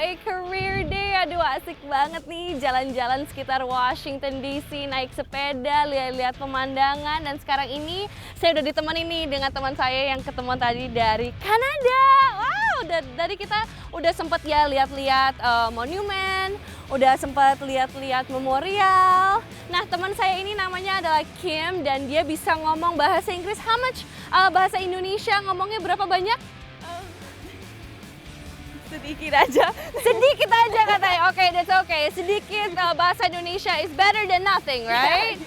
a career day. Aduh asik banget nih jalan-jalan sekitar Washington DC, naik sepeda, lihat-lihat pemandangan. Dan sekarang ini saya udah ditemani nih dengan teman saya yang ketemuan tadi dari Kanada. Wow, dari kita udah sempet ya lihat-lihat monumen, udah sempet lihat-lihat memorial. Nah teman saya ini namanya adalah Kim dan dia bisa ngomong bahasa Inggris. How much bahasa Indonesia ngomongnya berapa banyak? Sedikit aja. Sedikit aja katanya. Oke, that's okay. Sedikit bahasa Indonesia is better than nothing, right?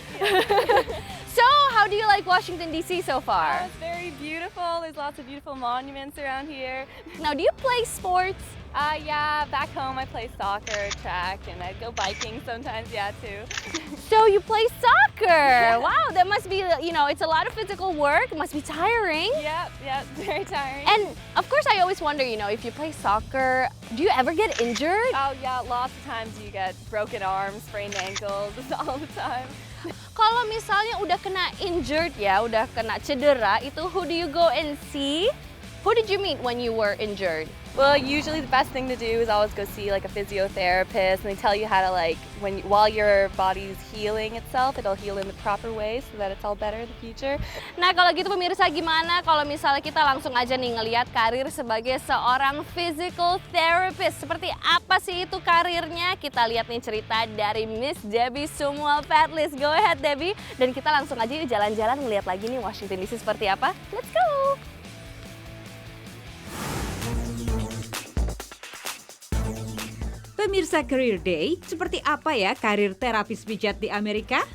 So, how do you like Washington DC so far? It's very beautiful. There's lots of beautiful monuments around here. Now, do you play sports? Yeah, back home I play soccer, track, and I go biking sometimes, yeah, too. So, you play soccer. Wow, that must be, it's a lot of physical work. It must be tiring. Yeah, it's very tiring. And of course, I always wonder, if you play soccer, do you ever get injured? Oh yeah, lots of times you get broken arms, sprained ankles, all the time. Kalau misalnya udah kena injured ya, udah kena cedera, itu who do you go and see? Who did you meet when you were injured? Well, usually the best thing to do is always go see like a physiotherapist, and they tell you how to while your body's healing itself, it'll heal in the proper way so that it's all better in the future. Nah kalau gitu pemirsa gimana kalau misalnya kita langsung aja nih ngelihat karir sebagai seorang physical therapist. Seperti apa sih itu karirnya? Kita lihat nih cerita dari Miss Debbie Sumual Padlis. Go ahead Debbie. Dan kita langsung aja yuk jalan-jalan ngelihat lagi nih Washington DC seperti apa. Let's go! Pemirsa Career Day, seperti apa ya karir terapis pijat di Amerika?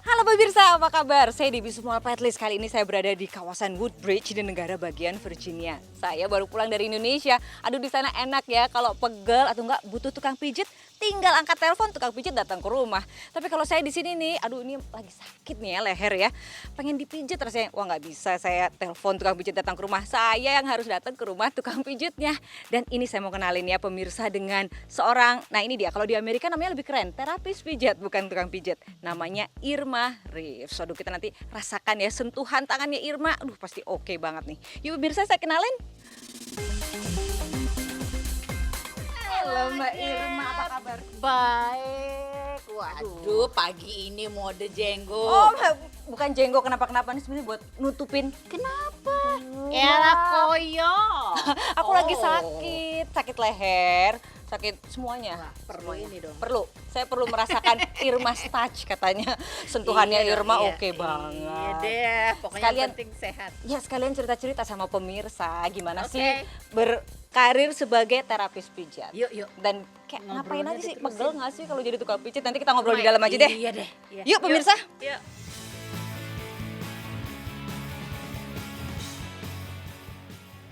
Halo pemirsa, apa kabar? Saya Debbie Sumual Padlis. Kali ini saya berada di kawasan Woodbridge di negara bagian Virginia. Saya baru pulang dari Indonesia. Aduh di sana enak ya, kalau pegel atau enggak butuh tukang pijit, tinggal angkat telepon, tukang pijit datang ke rumah. Tapi kalau saya di sini nih, aduh ini lagi sakit nih ya leher ya. Pengen dipijit rasanya, wah nggak bisa saya telepon tukang pijit datang ke rumah. Saya yang harus datang ke rumah tukang pijitnya. Dan ini saya mau kenalin ya pemirsa dengan seorang, nah ini dia, kalau di Amerika namanya lebih keren, terapis pijat bukan tukang pijit. Namanya Irma Reeves. Aduh kita nanti rasakan ya sentuhan tangannya Irma, aduh pasti oke banget nih. Yuk pemirsa saya kenalin. Halo Mbak Irma, apa kabar? Baik, waduh pagi ini mode jenggot. Oh bukan jenggot kenapa-kenapa nih sebenarnya buat nutupin. Kenapa? Elah koyo. Aku lagi sakit leher, sakit semuanya. Wah, perlu Semuanya. ini dong. Saya perlu merasakan Irma's touch katanya. Sentuhannya Iya, Irma iya, oke banget. Iya deh, pokoknya Sekalian- yang penting sehat. Ya sekalian cerita-cerita sama pemirsa gimana Oke. sih berkarir sebagai terapis pijat. Yuk. Dan kayak ngapain Ngobrolnya aja sih, diterusin. pegel nggak sih kalau jadi tukang pijit? Nanti kita ngobrol di dalam aja deh. Iya deh. Iya. Yuk pemirsa. Yuk.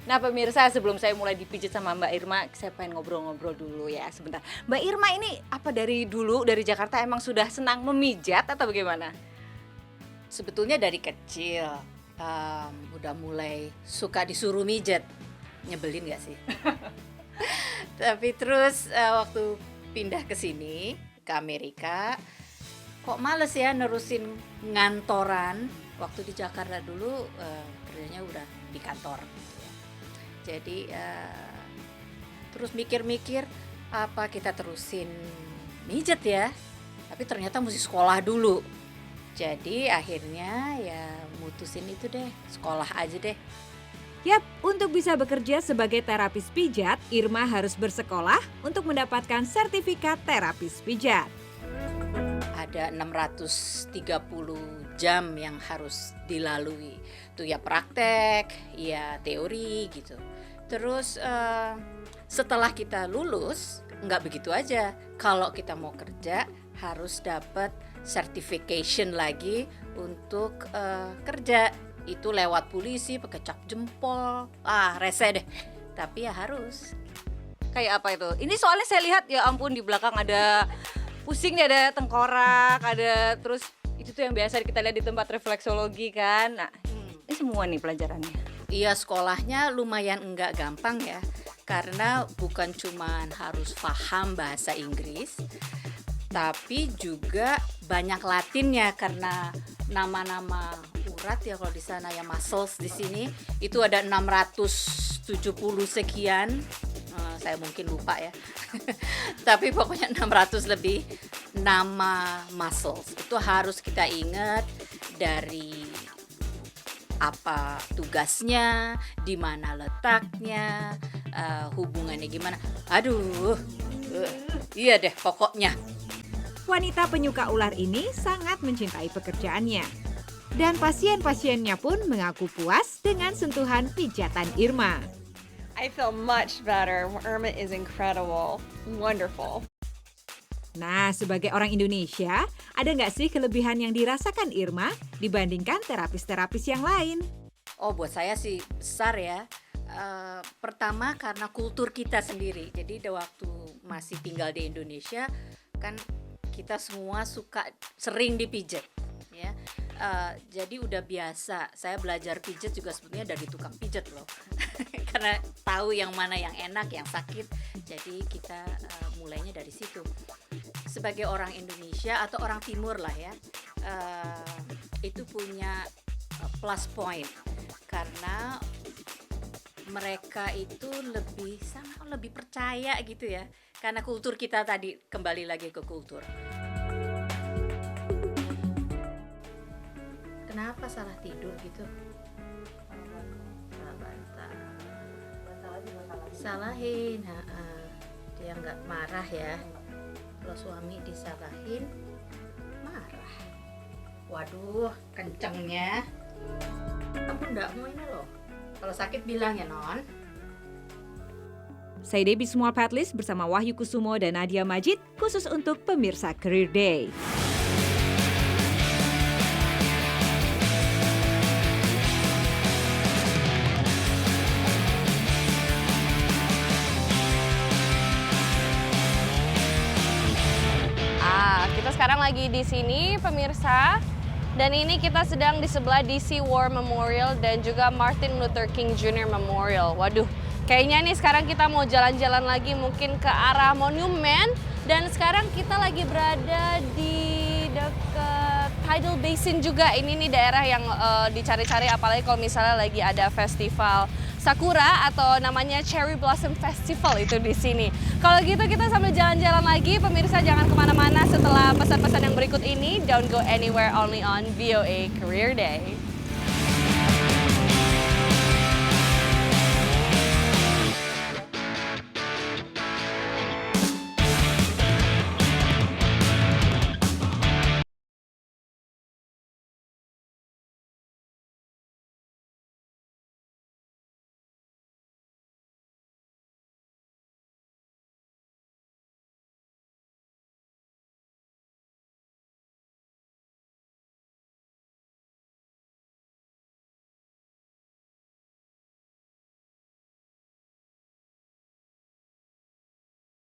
Nah pemirsa, sebelum saya mulai dipijit sama Mbak Irma, saya pengen ngobrol-ngobrol dulu ya sebentar. Mbak Irma ini apa dari dulu dari Jakarta emang sudah senang memijat atau bagaimana? Sebetulnya dari kecil udah mulai suka disuruh mijet. Nyebelin gak sih? Tapi terus waktu pindah ke sini, ke Amerika, kok males ya nerusin ngantoran. Waktu di Jakarta dulu kerjanya udah di kantor gitu ya. Jadi terus mikir-mikir apa kita terusin mijet ya. Tapi ternyata mesti sekolah dulu. Jadi akhirnya ya mutusin itu deh, sekolah aja deh. Yap, untuk bisa bekerja sebagai terapis pijat, Irma harus bersekolah untuk mendapatkan sertifikat terapis pijat. Ada 630 jam yang harus dilalui. Itu ya praktek, ya teori gitu. Terus setelah kita lulus, nggak begitu aja. Kalau kita mau kerja harus dapat certification lagi untuk kerja. Itu lewat polisi pakai cap jempol. Rese deh. Tapi ya harus. Kayak apa itu? Ini soalnya saya lihat ya ampun di belakang ada pusing nih, ada tengkorak, ada terus itu tuh yang biasa kita lihat di tempat refleksologi kan. Nah, ini semua nih pelajarannya. Iya, sekolahnya lumayan enggak gampang ya. Karena bukan cuman harus paham bahasa Inggris, tapi juga banyak Latinnya karena nama-nama urat ya kalau di sana ya muscles di sini itu ada 670 sekian. saya mungkin lupa ya. Tapi pokoknya 600 lebih nama muscles. Itu harus kita ingat dari apa tugasnya, di mana letaknya, hubungannya gimana. Aduh, iya deh pokoknya. Wanita penyuka ular ini sangat mencintai pekerjaannya. Dan pasien-pasiennya pun mengaku puas dengan sentuhan pijatan Irma. I feel much better. Irma is incredible, wonderful. Nah, sebagai orang Indonesia, ada nggak sih kelebihan yang dirasakan Irma dibandingkan terapis-terapis yang lain? Oh, buat saya sih besar ya. Pertama karena kultur kita sendiri. Jadi waktu masih tinggal di Indonesia kan kita semua suka sering dipijat ya. Jadi udah biasa. Saya belajar pijat juga sebetulnya dari tukang pijat loh. Karena tahu yang mana yang enak, yang sakit. Jadi kita mulainya dari situ. Sebagai orang Indonesia atau orang Timur lah ya, itu punya plus point karena mereka itu lebih percaya gitu ya. Karena kultur kita tadi, kembali lagi ke kultur. Kenapa salah tidur gitu? Salahin, dia nggak marah ya. Kalau suami disalahin, marah. Waduh, kencengnya. Aku nggak mau ini loh. Kalau sakit bilang ya non. Saya Debbie Small Patlist bersama Wahyu Kusumo dan Nadia Majid khusus untuk pemirsa Career Day. Kita sekarang lagi di sini pemirsa, dan ini kita sedang di sebelah DC War Memorial dan juga Martin Luther King Jr. Memorial. Waduh, kayaknya nih sekarang kita mau jalan-jalan lagi mungkin ke arah monumen, dan sekarang kita lagi berada di dekat Tidal Basin juga. Ini nih daerah yang dicari-cari apalagi kalau misalnya lagi ada festival sakura atau namanya Cherry Blossom Festival itu di sini. Kalau gitu kita sambil jalan-jalan lagi, pemirsa jangan kemana-mana setelah pesan-pesan yang berikut ini. Don't go anywhere, only on VOA Career Day.